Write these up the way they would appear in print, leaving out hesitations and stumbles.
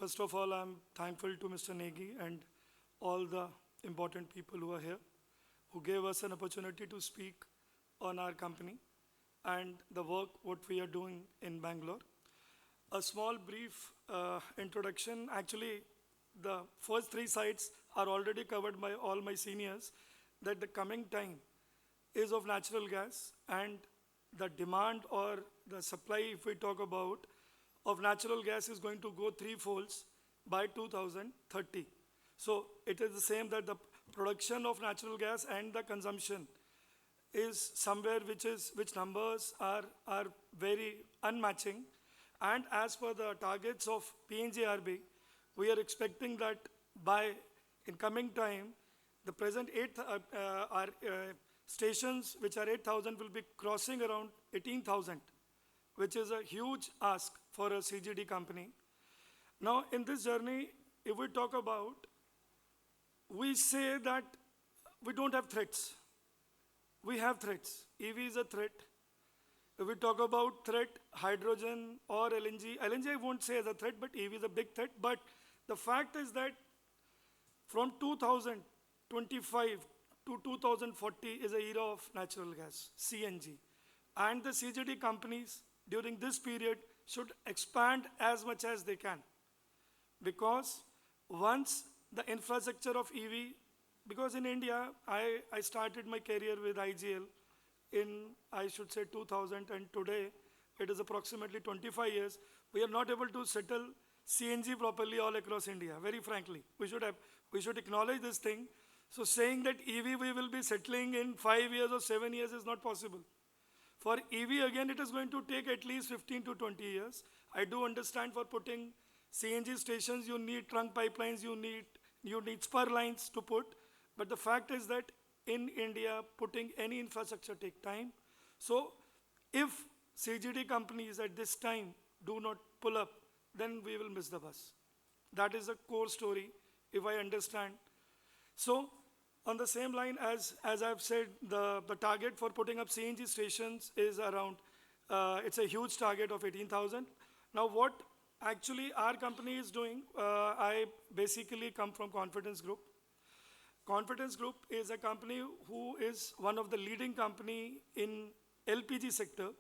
First of all, I'm thankful to Mr. Negi and all the important people who are here, who gave us an opportunity to speak on our company and the work what we are doing in Bangalore. A small brief introduction. Actually, the first three sites are already covered by all my seniors, that the coming time is of natural gas, and the demand or the supply, if we talk about, of natural gas is going to go threefolds by 2030. So it is the same, that the production of natural gas and the consumption is somewhere which numbers are very unmatching. And as per the targets of PNGRB, we are expecting that by in coming time, the present stations which are 8,000 will be crossing around 18,000, which is a huge ask for a CGD company. Now, in this journey, if we talk about, we say that we don't have threats. We have threats. EV is a threat. If we talk about threat, hydrogen or LNG, LNG I won't say as a threat, but EV is a big threat. But the fact is that from 2025 to 2040 is an era of natural gas, CNG. And the CGD companies during this period should expand as much as they can. Because once the infrastructure of EV, because in India, I started my career with IGL in, I should say, 2000, and today it is approximately 25 years. We are not able to settle CNG properly all across India, very frankly. We should acknowledge this thing. So saying that EV we will be settling in 5 years or 7 years is not possible. For EV, again, it is going to take at least 15 to 20 years. I do understand for putting CNG stations, you need trunk pipelines, you need spur lines to put. But the fact is that in India, putting any infrastructure take time. So if CGD companies at this time do not pull up, then we will miss the bus. That is a core story, if I understand. So on the same line, as I've said, the target for putting up CNG stations is around, it's a huge target of 18,000. Now what actually our company is doing, I basically come from Confidence Group. Confidence Group is a company who is one of the leading company in LPG sector,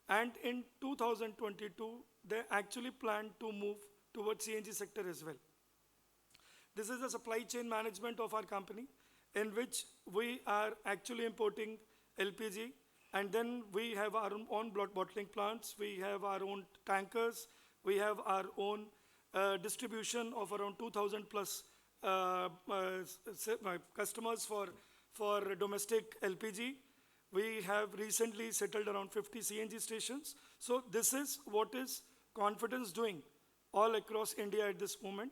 and in 2022, they actually plan to move towards CNG sector as well. This is the supply chain management of our company, in which we are actually importing LPG, and then we have our own bottling plants, we have our own tankers, we have our own distribution of around 2,000 plus customers for domestic LPG. We have recently settled around 50 CNG stations. So this is what is Confidence doing all across India at this moment.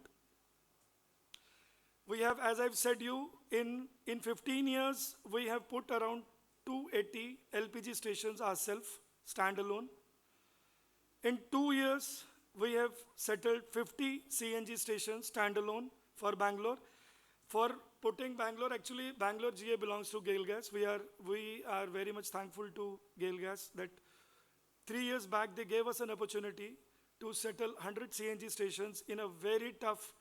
We have, as I've said you, in 15 years, we have put around 280 LPG stations ourselves, standalone. In 2 years, we have settled 50 CNG stations, standalone, for Bangalore. For putting Bangalore, actually, Bangalore GA belongs to GAIL Gas. We are very much thankful to GAIL Gas that 3 years back, they gave us an opportunity to settle 100 CNG stations in a very tough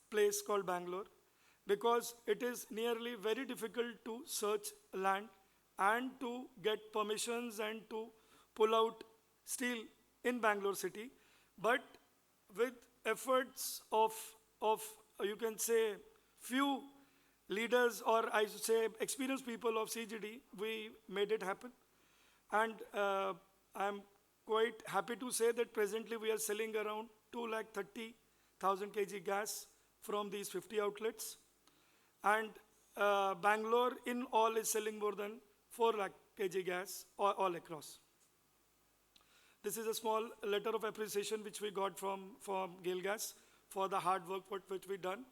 place called Bangalore, because it is nearly very difficult to search land and to get permissions and to pull out steel in Bangalore city. But with efforts of you can say few leaders, or I should say experienced people of CGD, we made it happen. And I'm quite happy to say that presently we are selling around 230,000 kg gas from these 50 outlets. And Bangalore in all is selling more than 4 lakh kg gas all across. This is a small letter of appreciation which we got from GAIL Gas for the hard work which we done.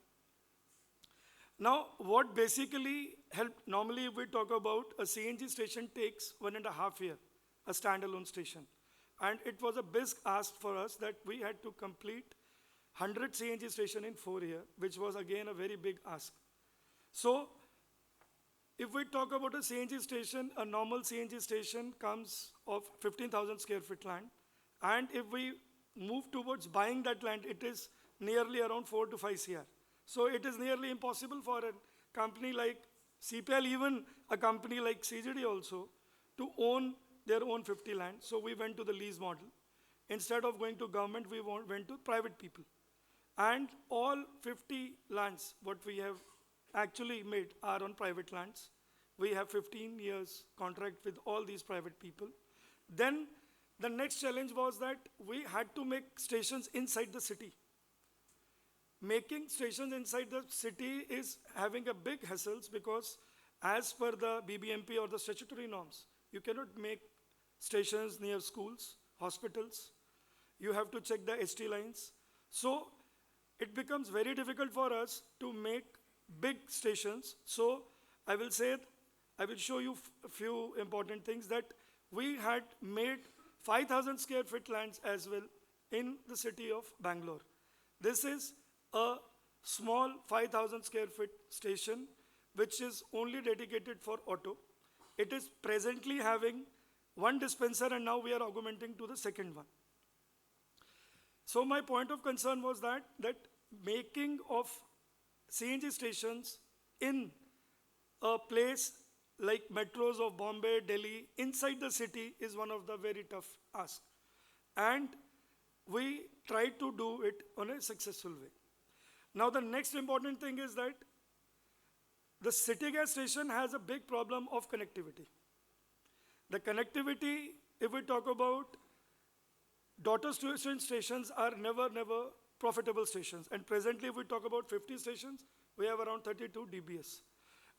Now, what basically helped, normally if we talk about a CNG station takes 1.5 years, a standalone station. And it was a big ask for us that we had to complete 100 CNG station in 4 years, which was again a very big ask. So, if we talk about a CNG station, a normal CNG station comes of 15,000 square feet land. And if we move towards buying that land, it is nearly around 4 to 5 CR. So it is nearly impossible for a company like CPL, even a company like CGD also, to own their own 50 land. So we went to the lease model. Instead of going to government, we went to private people. And all 50 lands, what we have actually made are on private lands. We have 15 years contract with all these private people. Then the next challenge was that we had to make stations inside the city. Making stations inside the city is having a big hassles because as per the BBMP or the statutory norms, you cannot make stations near schools, hospitals. You have to check the ST lines. So it becomes very difficult for us to make big stations. So I will show you a few important things that we had made 5,000 square feet lands as well in the city of Bangalore. This is a small 5,000 square feet station which is only dedicated for auto. It is presently having one dispenser and now we are augmenting to the second one. So my point of concern was that making of CNG stations in a place like metros of Bombay, Delhi, inside the city is one of the very tough asks. And we tried to do it on a successful way. Now the next important thing is that the city gas station has a big problem of connectivity. The connectivity, if we talk about daughter station stations are never profitable stations. And presently if we talk about 50 stations, we have around 32 DBS.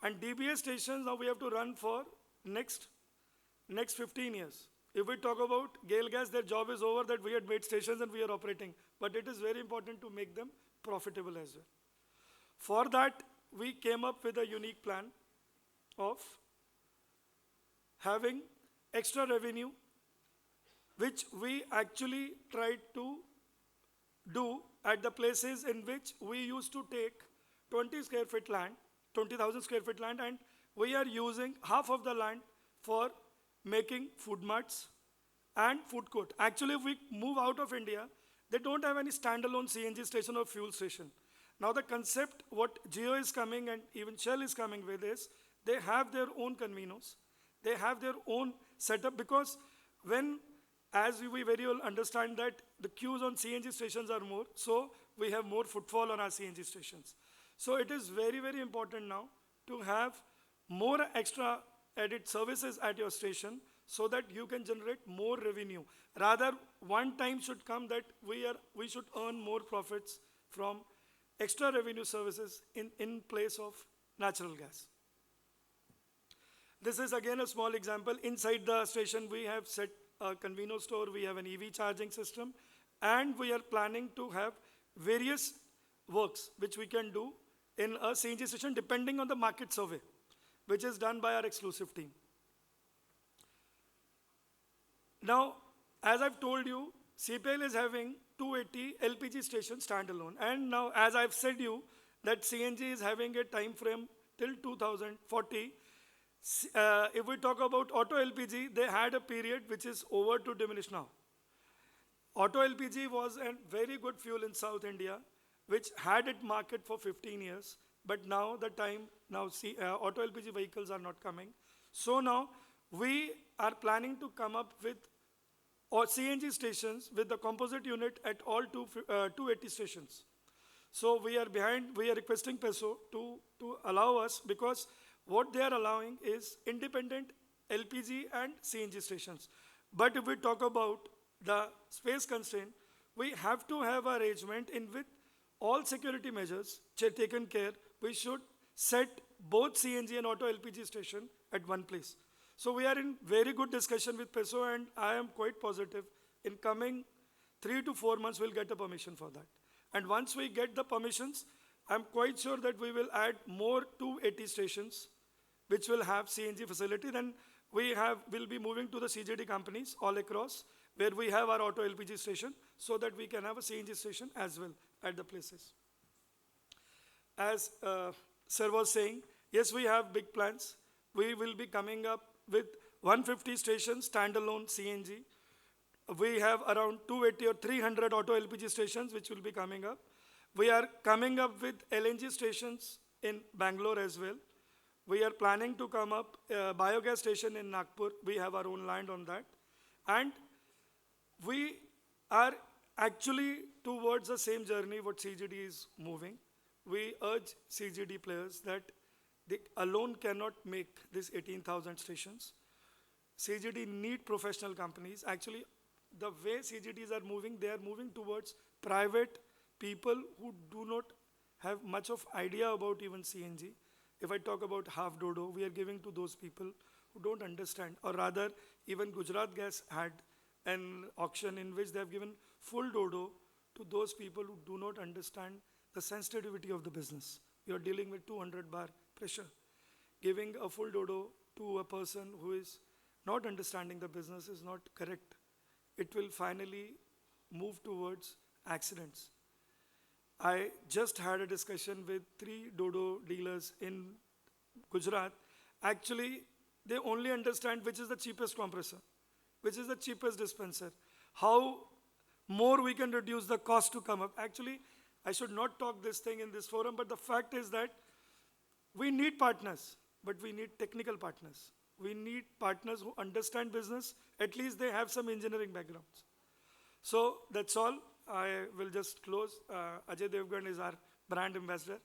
And DBS stations now we have to run for next 15 years. If we talk about GAIL Gas, their job is over that we had made stations and we are operating. But it is very important to make them profitable as well. For that, we came up with a unique plan of having extra revenue, which we actually tried to do at the places in which we used to take 20,000 square feet land, and we are using half of the land for making food marts and food court. Actually, if we move out of India, they don't have any standalone CNG station or fuel station. Now the concept, what Geo is coming and even Shell is coming with is, they have their own convenos, they have their own setup, because when, as we very well understand that the queues on CNG stations are more, so we have more footfall on our CNG stations. So it is very, very important now to have more extra added services at your station so that you can generate more revenue. Rather, one time should come that we should earn more profits from extra revenue services in place of natural gas. This is again a small example. Inside the station, we have set a convenience store, we have an EV charging system, and we are planning to have various works which we can do in a CNG station depending on the market survey, which is done by our exclusive team. Now, as I've told you, CPL is having 280 LPG stations standalone. And now, as I've said you, that CNG is having a time frame till 2040. If we talk about auto LPG, they had a period which is over to diminish now. Auto LPG was a very good fuel in South India, which had its market for 15 years. But now auto LPG vehicles are not coming. So now we are planning to come up with CNG stations with the composite unit at all 280 stations. So we are requesting PESO to allow us, because what they are allowing is independent LPG and CNG stations. But if we talk about the space constraint, we have to have an arrangement in which all security measures taken care. We should set both CNG and auto LPG station at one place. So we are in very good discussion with PESO, and I am quite positive in coming 3 to 4 months we'll get a permission for that. And once we get the permissions, I'm quite sure that we will add more 280 stations which will have CNG facility. Then we'll be moving to the CGD companies all across where we have our auto LPG station, so that we can have a CNG station as well at the places. As Sir was saying, yes, we have big plans. We will be coming up with 150 stations, standalone CNG. We have around 280 or 300 auto LPG stations which will be coming up. We are coming up with LNG stations in Bangalore as well. We are planning to come up biogas station in Nagpur. We have our own land on that. And we are actually towards the same journey what CGD is moving. We urge CGD players that they alone cannot make these 18,000 stations. CGD need professional companies. Actually, the way CGDs are moving, they are moving towards private people who do not have much of idea about even CNG. If I talk about half dodo, we are giving to those people who don't understand. Or rather, even Gujarat Gas had an auction in which they have given full dodo to those people who do not understand the sensitivity of the business. You are dealing with 200 bar pressure. Giving a full dodo to a person who is not understanding the business is not correct. It will finally move towards accidents. I just had a discussion with 3 dodo dealers in Gujarat. Actually, they only understand which is the cheapest compressor, which is the cheapest dispenser, how more we can reduce the cost to come up. Actually, I should not talk this thing in this forum, but the fact is that we need partners, but we need technical partners. We need partners who understand business. At least they have some engineering backgrounds. So that's all. I will just close. Ajay Devgan is our brand ambassador.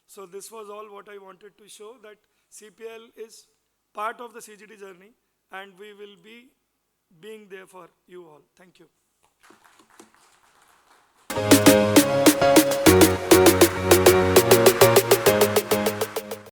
So this was all what I wanted to show, that CPL is part of the CGD journey and we will be being there for you all. Thank you.